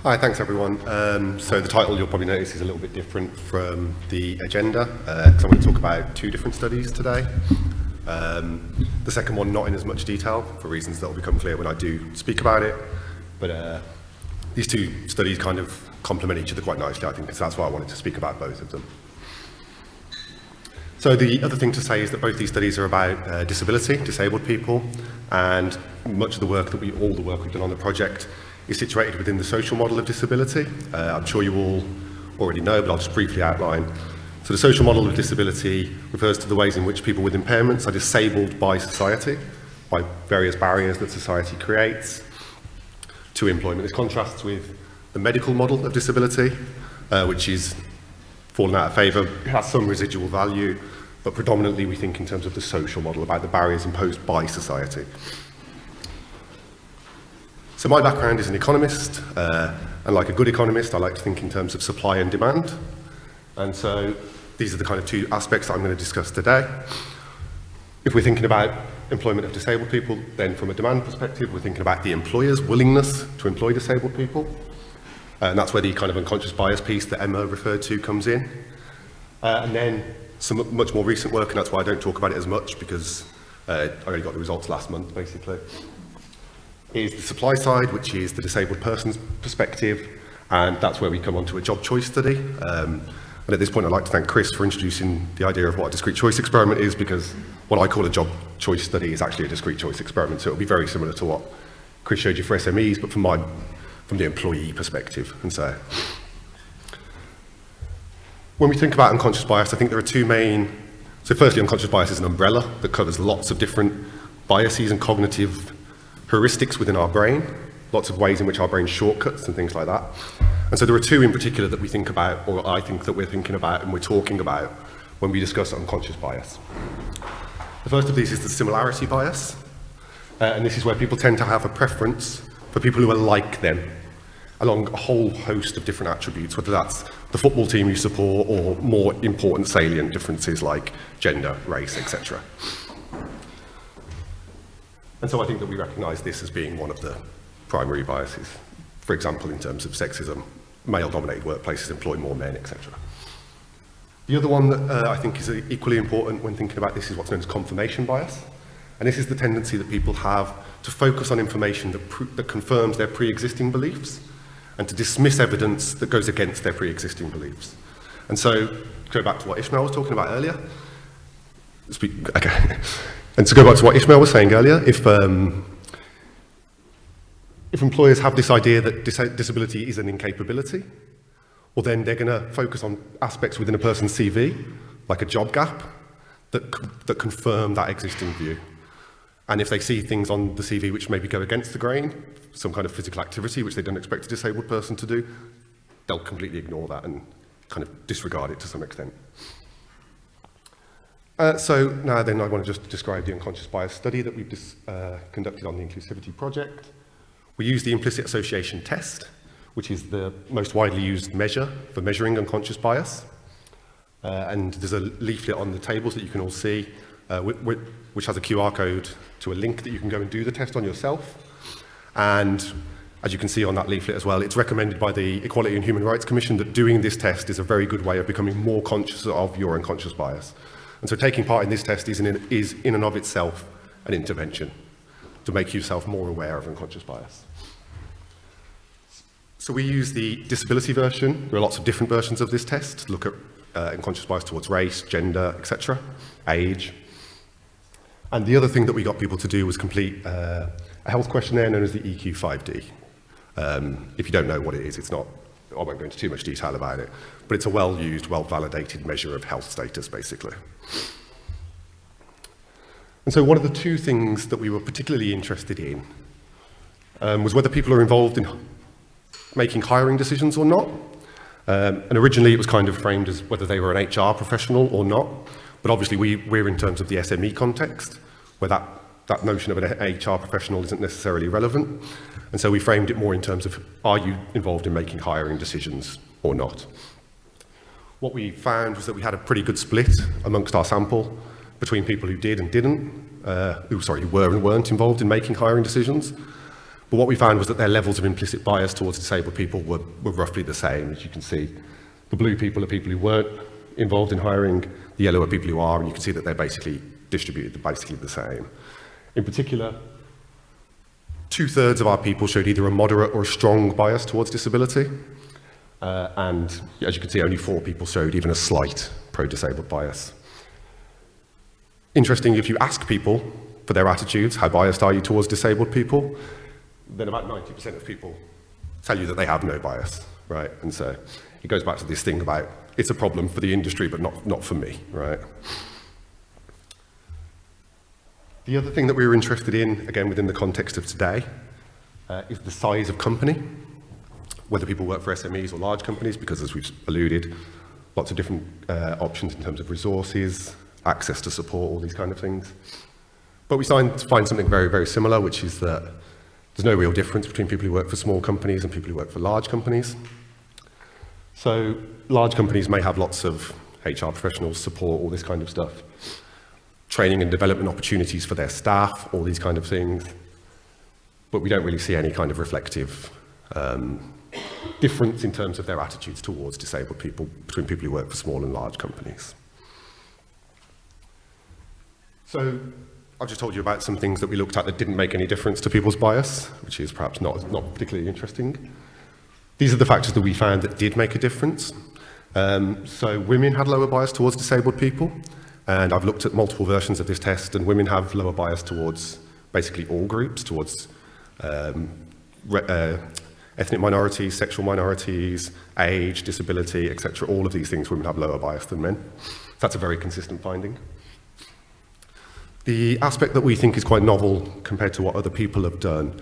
Hi, thanks everyone. So the title you'll probably notice is a little bit different from the agenda, because I'm going to talk about two different studies today. The second one not in as much detail, for reasons that will become clear when I do speak about it, but these two studies kind of complement each other quite nicely, I think, so that's why I wanted to speak about both of them. So the other thing to say is that both these studies are about disability, disabled people, and much of the work that all the work we've done on the project is situated within the social model of disability. I'm sure you all already know, but I'll just briefly outline. So the social model of disability refers to the ways in which people with impairments are disabled by society, by various barriers that society creates to employment. This contrasts with the medical model of disability, which is fallen out of favour. It has some residual value, but predominantly we think in terms of the social model, about the barriers imposed by society. So my background is an economist, and like a good economist, I like to think in terms of supply and demand. And so these are the kind of two aspects that I'm going to discuss today. If we're thinking about employment of disabled people, then from a demand perspective, we're thinking about the employer's willingness to employ disabled people. And that's where the kind of unconscious bias piece that Emma referred to comes in. And then some much more recent work, and that's why I don't talk about it as much, because I only got the results last month, basically, is the supply side, which is the disabled person's perspective, and that's where we come onto a job choice study. And at this point, I'd like to thank Chris for introducing the idea of what a discrete choice experiment is, because what I call a job choice study is actually a discrete choice experiment, so it'll be very similar to what Chris showed you for SMEs, but from the employee perspective. And so, when we think about unconscious bias, I think there are two main. So firstly, unconscious bias is an umbrella that covers lots of different biases and cognitive heuristics within our brain, lots of ways in which our brain shortcuts and things like that. And so there are two in particular that we think about, or I think that we're thinking about and we're talking about when we discuss unconscious bias. The first of these is the similarity bias, and this is where people tend to have a preference for people who are like them along a whole host of different attributes, whether that's the football team you support or more important salient differences like gender, race, etc. And so I think that we recognise this as being one of the primary biases. For example, in terms of sexism, male-dominated workplaces employ more men, etc. The other one that I think is equally important when thinking about this is what's known as confirmation bias. And this is the tendency that people have to focus on information that confirms their pre-existing beliefs and to dismiss evidence that goes against their pre-existing beliefs. And so, go back to what Ishmael was talking about earlier. And to go back to what Ishmael was saying earlier, if employers have this idea that disability is an incapability, well then they're going to focus on aspects within a person's CV, like a job gap, that confirm that existing view. And if they see things on the CV which maybe go against the grain, some kind of physical activity which they don't expect a disabled person to do, they'll completely ignore that and kind of disregard it to some extent. So now then I want to just describe the unconscious bias study that we've conducted on the Inclusivity Project. We use the implicit association test, which is the most widely used measure for measuring unconscious bias. And there's a leaflet on the tables that you can all see, which has a QR code to a link that you can go and do the test on yourself. And as you can see on that leaflet as well, it's recommended by the Equality and Human Rights Commission that doing this test is a very good way of becoming more conscious of your unconscious bias. And so taking part in this test is in and of itself an intervention to make yourself more aware of unconscious bias. So we use the disability version. There are lots of different versions of this test to look at unconscious bias towards race, gender, etc., age. And the other thing that we got people to do was complete a health questionnaire known as the EQ5D. If you don't know what it is, I won't go into too much detail about it, but it's a well-used, well-validated measure of health status, basically. And so one of the two things that we were particularly interested in was whether people are involved in making hiring decisions or not. And originally it was kind of framed as whether they were an HR professional or not, but obviously we're in terms of the SME context, where that notion of an HR professional isn't necessarily relevant. And so we framed it more in terms of, are you involved in making hiring decisions or not? What we found was that we had a pretty good split amongst our sample between people who did and didn't, who were and weren't involved in making hiring decisions. But what we found was that their levels of implicit bias towards disabled people were roughly the same. As you can see, the blue people are people who weren't involved in hiring, the yellow are people who are, and you can see that they're basically distributed basically the same. In particular, 2/3 of our people showed either a moderate or a strong bias towards disability. And as you can see, only 4 people showed even a slight pro-disabled bias. Interesting, if you ask people for their attitudes, how biased are you towards disabled people, then about 90% of people tell you that they have no bias, right? And so it goes back to this thing about it's a problem for the industry, but not for me, right? The other thing that we were interested in, again within the context of today, is the size of company, whether people work for SMEs or large companies, because as we've alluded, lots of different options in terms of resources, access to support, all these kind of things. But we find something very, very similar, which is that there's no real difference between people who work for small companies and people who work for large companies. So large companies may have lots of HR professionals, support, all this kind of stuff, training and development opportunities for their staff, all these kind of things. But we don't really see any kind of reflective difference in terms of their attitudes towards disabled people between people who work for small and large companies. So I've just told you about some things that we looked at that didn't make any difference to people's bias, which is perhaps not particularly interesting. These are the factors that we found that did make a difference. So women had lower bias towards disabled people, and I've looked at multiple versions of this test, and women have lower bias towards basically all groups, towards ethnic minorities, sexual minorities, age, disability, etc. All of these things, women have lower bias than men. That's a very consistent finding. The aspect that we think is quite novel compared to what other people have done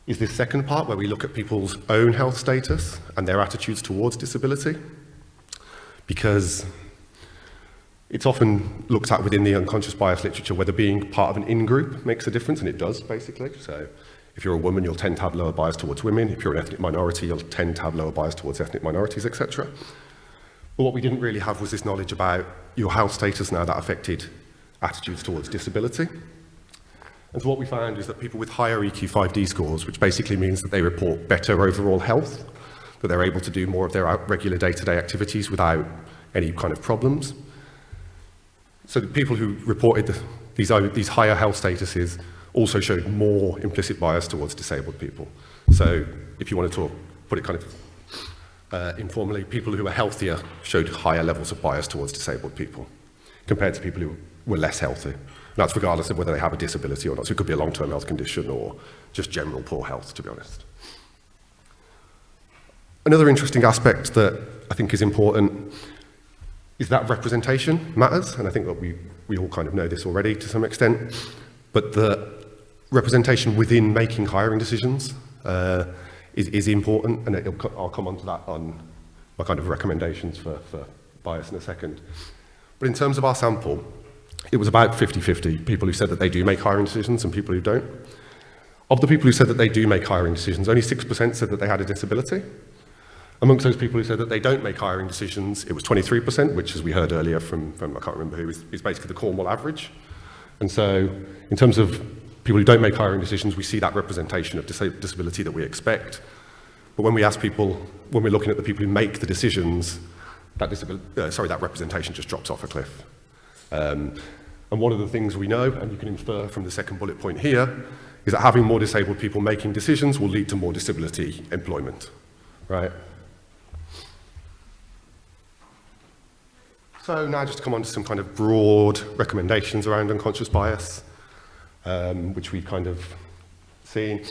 is this second part where we look at people's own health status and their attitudes towards disability, because it's often looked at within the unconscious bias literature whether being part of an in-group makes a difference, and it does, basically. So if you're a woman, you'll tend to have lower bias towards women. If you're an ethnic minority, you'll tend to have lower bias towards ethnic minorities, etc. But what we didn't really have was this knowledge about your health status now that affected attitudes towards disability. And so what we found is that people with higher EQ5D scores, which basically means that they report better overall health, that they're able to do more of their regular day-to-day activities without any kind of problems. So the people who reported these higher health statuses also showed more implicit bias towards disabled people. So if you wanted to put it kind of informally, people who are healthier showed higher levels of bias towards disabled people compared to people who were less healthy. And that's regardless of whether they have a disability or not. So it could be a long-term health condition or just general poor health, to be honest. Another interesting aspect that I think is important is that representation matters. And I think that we all kind of know this already to some extent. But the representation within making hiring decisions is important. And I'll come on to that on my kind of recommendations for bias in a second. But in terms of our sample, it was about 50-50, people who said that they do make hiring decisions and people who don't. Of the people who said that they do make hiring decisions, only 6% said that they had a disability. Amongst those people who said that they don't make hiring decisions, it was 23%, which, as we heard earlier from I can't remember who, is basically the Cornwall average. And so in terms of people who don't make hiring decisions, we see that representation of disability that we expect. But when we ask people, when we're looking at the people who make the decisions, that representation just drops off a cliff. And one of the things we know, and you can infer from the second bullet point here, is that having more disabled people making decisions will lead to more disability employment, right? So now just to come on to some kind of broad recommendations around unconscious bias, which we've kind of seen.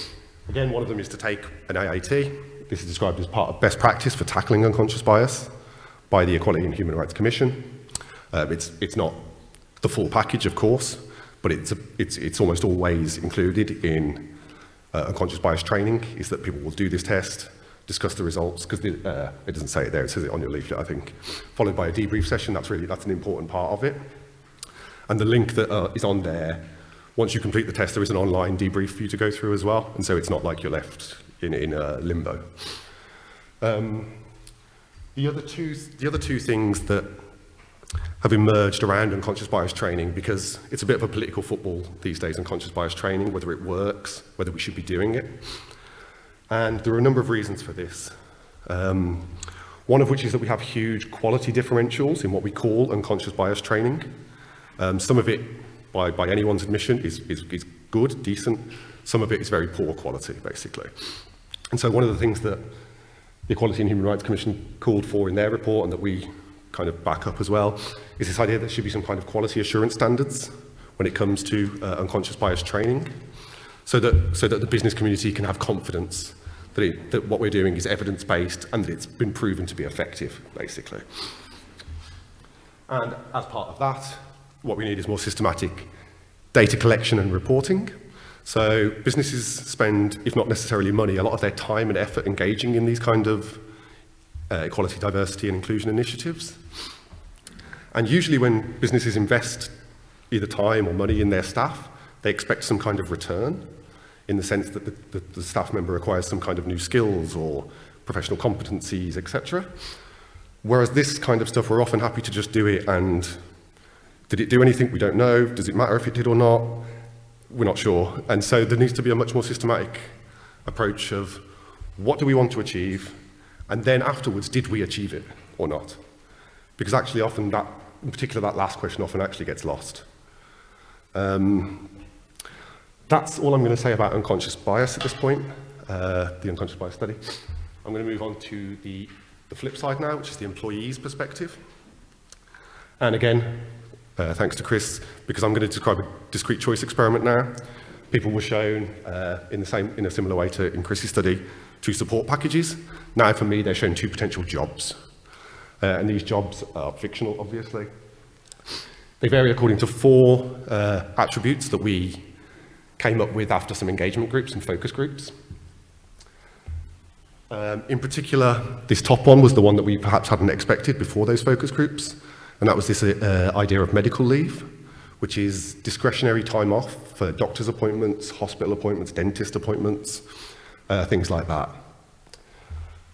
Again, one of them is to take an AAT. This is described as part of best practice for tackling unconscious bias by the Equality and Human Rights Commission. It's not the full package, of course, but it's almost always included in unconscious bias training, is that people will do this test, discuss the results, because it doesn't say it there, it says it on your leaflet, I think, followed by a debrief session. That's an important part of it. And the link that is on there, once you complete the test, there is an online debrief for you to go through as well, and so it's not like you're left in limbo. The other two things that have emerged around unconscious bias training because it's a bit of a political football these days, unconscious bias training, whether it works, whether we should be doing it. And there are a number of reasons for this. One of which is that we have huge quality differentials in what we call unconscious bias training. Some of it, by anyone's admission, is good, decent. Some of it is very poor quality, basically. And so one of the things that the Equality and Human Rights Commission called for in their report, and that we kind of back up as well, is this idea that there should be some kind of quality assurance standards when it comes to unconscious bias training, so that the business community can have confidence that what we're doing is evidence-based and that it's been proven to be effective, basically. And as part of that, what we need is more systematic data collection and reporting. So businesses spend, if not necessarily money, a lot of their time and effort engaging in these kind of equality, diversity and inclusion initiatives. And usually when businesses invest either time or money in their staff, they expect some kind of return, in the sense that the staff member acquires some kind of new skills or professional competencies, etc. Whereas this kind of stuff, we're often happy to just do it, and did it do anything? We don't know. Does it matter if it did or not? We're not sure. And so there needs to be a much more systematic approach of what do we want to achieve, and then afterwards, did we achieve it or not? Because actually often that, in particular that last question, often actually gets lost. That's all I'm going to say about unconscious bias at this point, the unconscious bias study. I'm going to move on to the flip side now, which is the employee's perspective. And again, thanks to Chris, because I'm going to describe a discrete choice experiment now. People were shown in a similar way to in Chris's study, 2 support packages. Now for me, they're shown 2 potential jobs. And these jobs are fictional, obviously. They vary according to 4 attributes that we came up with after some engagement groups and focus groups. In particular, this top one was the one that we perhaps hadn't expected before those focus groups, and that was this idea of medical leave, which is discretionary time off for doctor's appointments, hospital appointments, dentist appointments, things like that.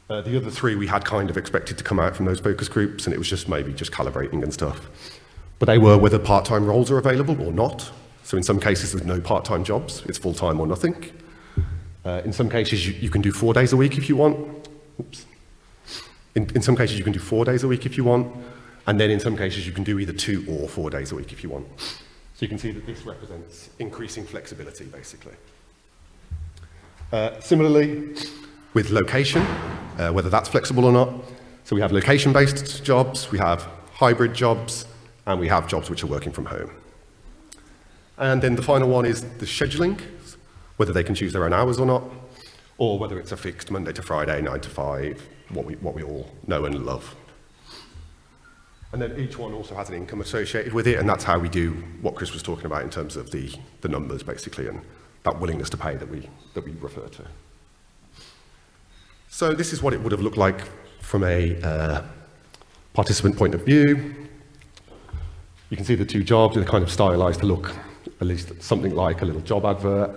The other 3 we had kind of expected to come out from those focus groups, and it was just maybe just calibrating and stuff. But they were whether part-time roles are available or not. So in some cases, there's no part-time jobs. It's full-time or nothing. In some cases, you can do 4 days a week if you want. Oops. In some cases, you can do 4 days a week if you want. And then in some cases, you can do either 2 or 4 days a week if you want. So you can see that this represents increasing flexibility, basically. Similarly, with location, whether that's flexible or not. So we have location-based jobs, we have hybrid jobs, and we have jobs which are working from home. And then the final one is the scheduling, whether they can choose their own hours or not, or whether it's a fixed Monday to Friday, 9 to 5, what we all know and love. And then each one also has an income associated with it, and that's how we do what Chris was talking about in terms of the numbers, basically, and that willingness to pay that we refer to. So this is what it would have looked like from a participant point of view. You can see the 2 jobs, they're kind of stylized to look at least something like a little job advert,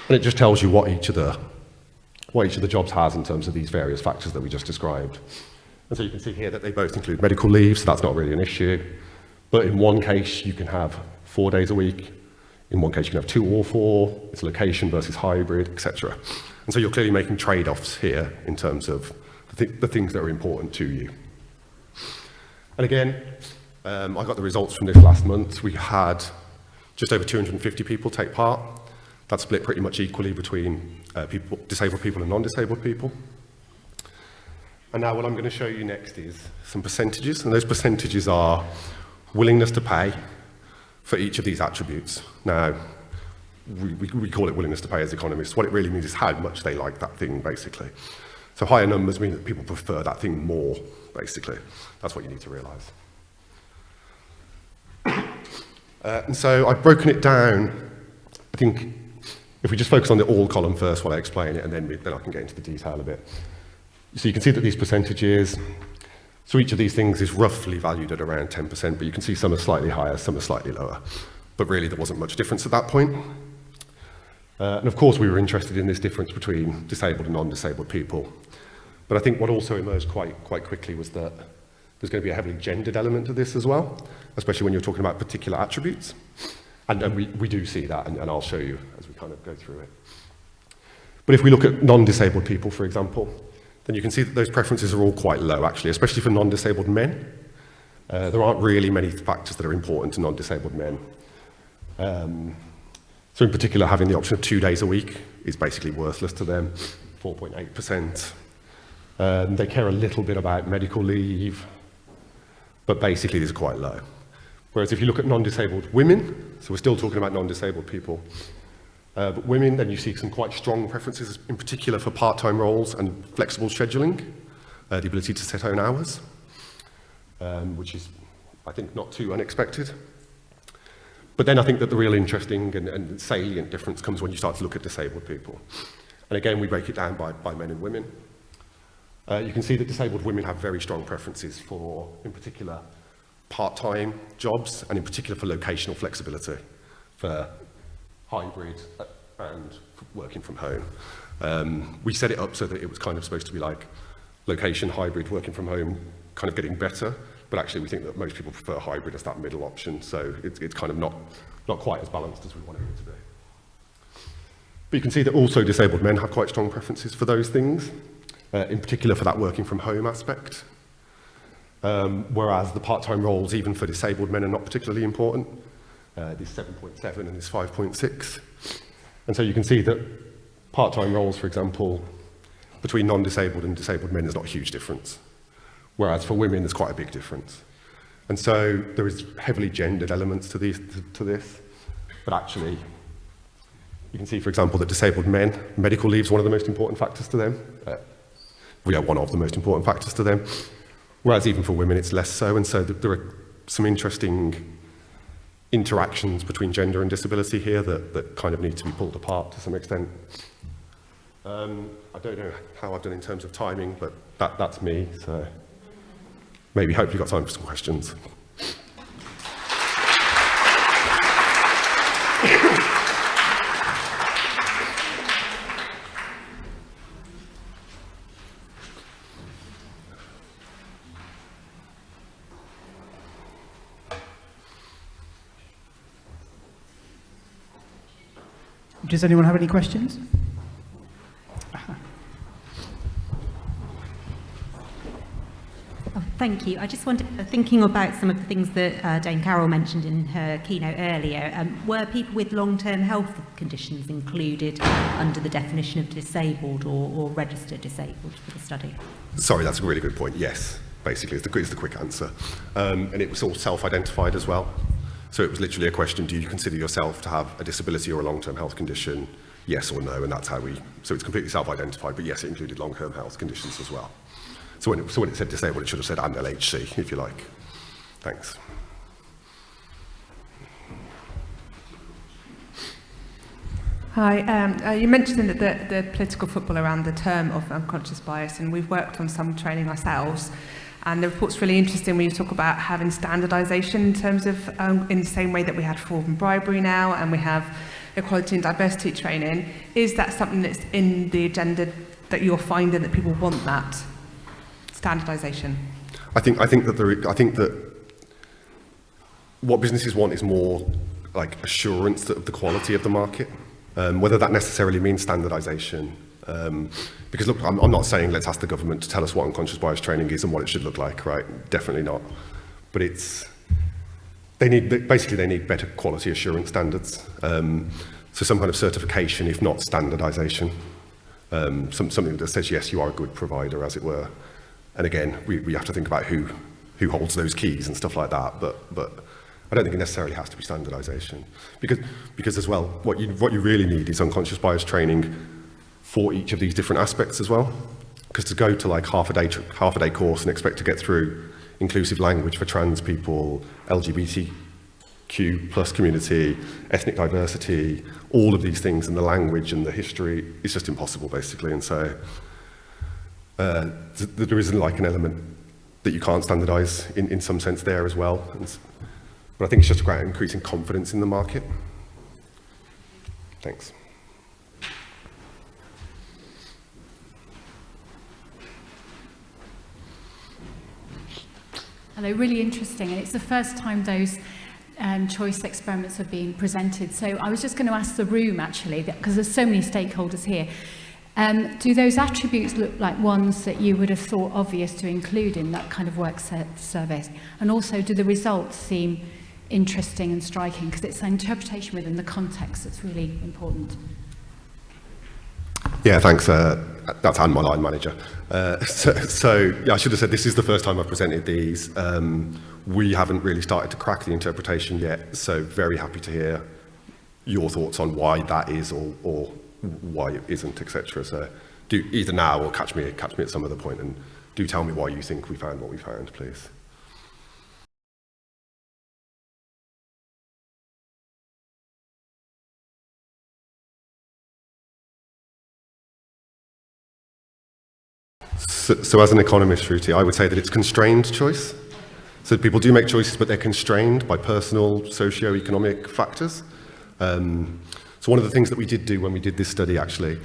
and it just tells you what each of the jobs has in terms of these various factors that we just described. And so you can see here that they both include medical leave, so that's not really an issue. But in one case, you can have 4 days a week. In one case, you can have 2 or 4. It's location versus hybrid, etc. And so you're clearly making trade-offs here in terms of the things that are important to you. And again, I got the results from this last month. We had just over 250 people take part. That's split pretty much equally between disabled people and non-disabled people. And now what I'm going to show you next is some percentages, and those percentages are willingness to pay for each of these attributes. Now, we call it willingness to pay as economists. What it really means is how much they like that thing, basically. So higher numbers mean that people prefer that thing more, basically. That's what you need to realise. And so I've broken it down. I think if we just focus on the all column first while I explain it, and then I can get into the detail a bit. So you can see that these percentages, so each of these things is roughly valued at around 10%, but you can see some are slightly higher, some are slightly lower. But really there wasn't much difference at that point. And of course we were interested in this difference between disabled and non-disabled people. But I think what also emerged quite quickly was that There's going to be a heavily gendered element to this as well, especially when you're talking about particular attributes. And we do see that, and I'll show you as we kind of go through it. But if we look at non-disabled people, for example, then you can see that those preferences are all quite low, actually, especially for non-disabled men. There aren't really many factors that are important to non-disabled men. So in particular, having the option of 2 days a week is basically worthless to them, 4.8%. They care a little bit about medical leave, but basically these are quite low. Whereas if you look at non-disabled women, so we're still talking about non-disabled people, but women, then you see some quite strong preferences, in particular for part-time roles and flexible scheduling, the ability to set own hours, which is, I think, not too unexpected. But then I think that the real interesting and salient difference comes when you start to look at disabled people. And again, we break it down by men and women. You can see that disabled women have very strong preferences for, in particular, part-time jobs, and in particular for locational flexibility, for hybrid and working from home. We set it up so that it was kind of supposed to be like location, hybrid, working from home, kind of getting better, but actually we think that most people prefer hybrid as that middle option, so it's kind of not quite as balanced as we wanted it to be. But you can see that also disabled men have quite strong preferences for those things, in particular for that working from home aspect. Whereas the part-time roles, even for disabled men, are not particularly important. This 7.7 and this 5.6. And so you can see that part-time roles, for example, between non-disabled and disabled men is not a huge difference. Whereas for women, there's quite a big difference. And so there is heavily gendered elements to this, but actually, you can see, for example, that disabled men, medical leave is one of the most important factors to them. One of the most important factors to them. Whereas even for women, it's less so. And so there are some interesting interactions between gender and disability here that kind of need to be pulled apart to some extent. I don't know how I've done in terms of timing, but that's me. So maybe, hopefully, got time for some questions. Does anyone have any questions? Oh, thank you. I just wanted, thinking about some of the things that Dame Carroll mentioned in her keynote earlier, were people with long-term health conditions included under the definition of disabled or registered disabled for the study? Sorry, that's a really good point. Yes, basically, is the quick answer. And it was all self-identified as well. So it was literally a question, do you consider yourself to have a disability or a long-term health condition? Yes or no, and that's how so it's completely self-identified, but yes, it included long-term health conditions as well. So when it said disabled, it should have said and LHC, if you like. Thanks. Hi, you mentioned the political football around the term of unconscious bias, and we've worked on some training ourselves. And the report's really interesting when you talk about having standardisation in terms of, in the same way that we had fraud and bribery now, and we have equality and diversity training. Is that something that's in the agenda that you're finding that people want that standardisation? I think that what businesses want is more like assurance of the quality of the market, whether that necessarily means standardisation. Because look, I'm not saying let's ask the government to tell us what unconscious bias training is and what it should look like, right? Definitely not. But they need better quality assurance standards. So some kind of certification, if not standardization. Something that says, yes, you are a good provider, as it were. And again, we have to think about who holds those keys and stuff like that. But I don't think it necessarily has to be standardization. Because as well, what you really need is unconscious bias training for each of these different aspects as well. Because to go to like half a day course and expect to get through inclusive language for trans people, LGBTQ plus community, ethnic diversity, all of these things, and the language and the history, it's just impossible basically. And so there is like an element that you can't standardize in some sense there as well. But I think it's just about increasing confidence in the market. Thanks. Hello, really interesting. And it's the first time those choice experiments are being presented. So I was just going to ask the room, actually, because there's so many stakeholders here. Do those attributes look like ones that you would have thought obvious to include in that kind of work survey? And also, do the results seem interesting and striking? Because it's the interpretation within the context that's really important. Yeah, thanks. That's Anne, my line manager. So yeah, I should have said this is the first time I've presented these. We haven't really started to crack the interpretation yet, so very happy to hear your thoughts on why that is or why it isn't, etc. So do either now or catch me at some other point, and do tell me why you think we found what we found, please. So as an economist, Shruti, I would say that it's constrained choice. So people do make choices, but they're constrained by personal, socio-economic factors. So one of the things that we did do when we did this study, actually,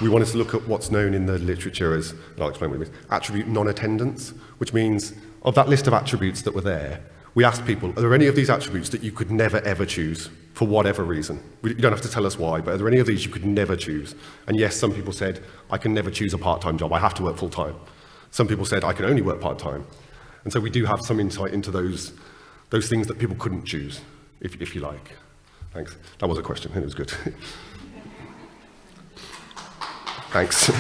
we wanted to look at what's known in the literature as, and I'll explain what it means, attribute non-attendance, which means of that list of attributes that were there, we asked people, are there any of these attributes that you could never ever choose for whatever reason? You don't have to tell us why, but are there any of these you could never choose? And yes, some people said, I can never choose a part-time job, I have to work full-time. Some people said, I can only work part-time. And so we do have some insight into those things that people couldn't choose, if you like. Thanks. That was a question, and it was good. Thanks.